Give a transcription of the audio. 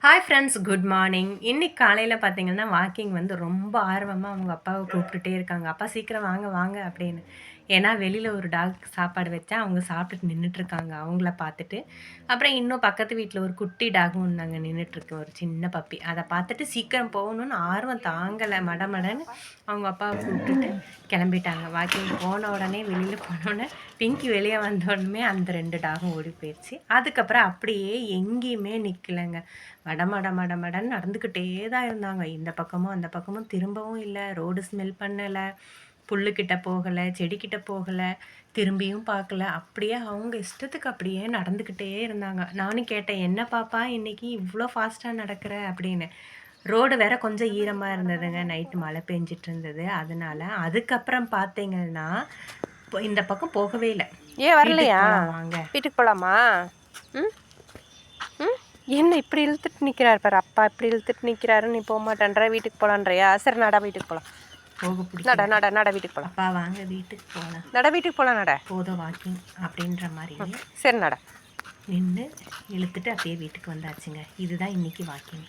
Hi friends, good morning. இன்னைக்கு காலையில் பார்த்தீங்கன்னா வாக்கிங் வந்து ரொம்ப ஆர்வமாக அவங்க அப்பாவை கூப்பிட்டுட்டே இருக்காங்க. அப்பா சீக்கிரம் வாங்க வாங்க அப்படின்னு. ஏன்னா வெளியில் ஒரு டாக் சாப்பாடு வச்சா அவங்க சாப்பிட்டுட்டு நின்றுட்டுருக்காங்க அவங்கள பார்த்துட்டு. அப்புறம் இன்னும் பக்கத்து வீட்டில் ஒரு குட்டி டாகும் ஒன்று அங்கே நின்றுட்டுருக்கு, ஒரு சின்ன பப்பி. அதை பார்த்துட்டு சீக்கிரம் போகணுன்னு ஆர்வம் தாங்கலை. மடமடன்னு அவங்க அப்பாவை கூப்பிட்டுட்டு கிளம்பிட்டாங்க. வாக்கிங் போன உடனே வெளியில் போனோடனே பிங்கி வெளியே வந்தோடனே அந்த 2 டாகும் ஓடி போயிடுச்சு. அதுக்கப்புறம் அப்படியே எங்கேயுமே நிற்கலைங்க. மடன்னு நடந்துக்கிட்டே தான் இருந்தாங்க. இந்த பக்கமும் அந்த பக்கமும் திரும்பவும் இல்லை. ரோடு ஸ்மெல் பண்ணலை, புல்லுக்கிட்ட போகலை, செடிக்கிட்ட போகலை, திரும்பியும் பார்க்கல. அப்படியே அவங்க இஷ்டத்துக்கு அப்படியே நடந்துக்கிட்டே இருந்தாங்க. நானும் கேட்டேன், என்ன பாப்பா இன்னைக்கு இவ்வளோ ஃபாஸ்ட்டாக நடக்கிற அப்படின்னு. ரோடு வேற கொஞ்சம் ஈரமாக இருந்ததுங்க, நைட்டு மழை பெஞ்சிட்டு இருந்தது. அதனால அதுக்கப்புறம் பார்த்தீங்கன்னா இந்த பக்கம் போகவே இல்லை. ஏன் வரலையா? வாங்க வீட்டுக்கு போகலாமா? ம் ம் என்ன இப்படி இழுத்துட்டு நிற்கிறாரு பாரு, அப்பா இப்படி இழுத்துட்டு நிற்கிறாரு, நீ போக மாட்டேன்ற, வீட்டுக்கு போகலான்றியா? சரி நட, வீட்டுக்கு போகலாம். போக நட நட நட, வீட்டுக்கு போகலாம். அப்பா வாங்க வீட்டுக்கு போகலாம். நட, வீட்டுக்கு போகலாம். நட, போதும் வாக்கிங் அப்படின்ற மாதிரி சரி நட. நின்று இழுத்துட்டு அப்படியே வீட்டுக்கு வந்தாச்சுங்க. இதுதான் இன்னைக்கு வாக்கிங்.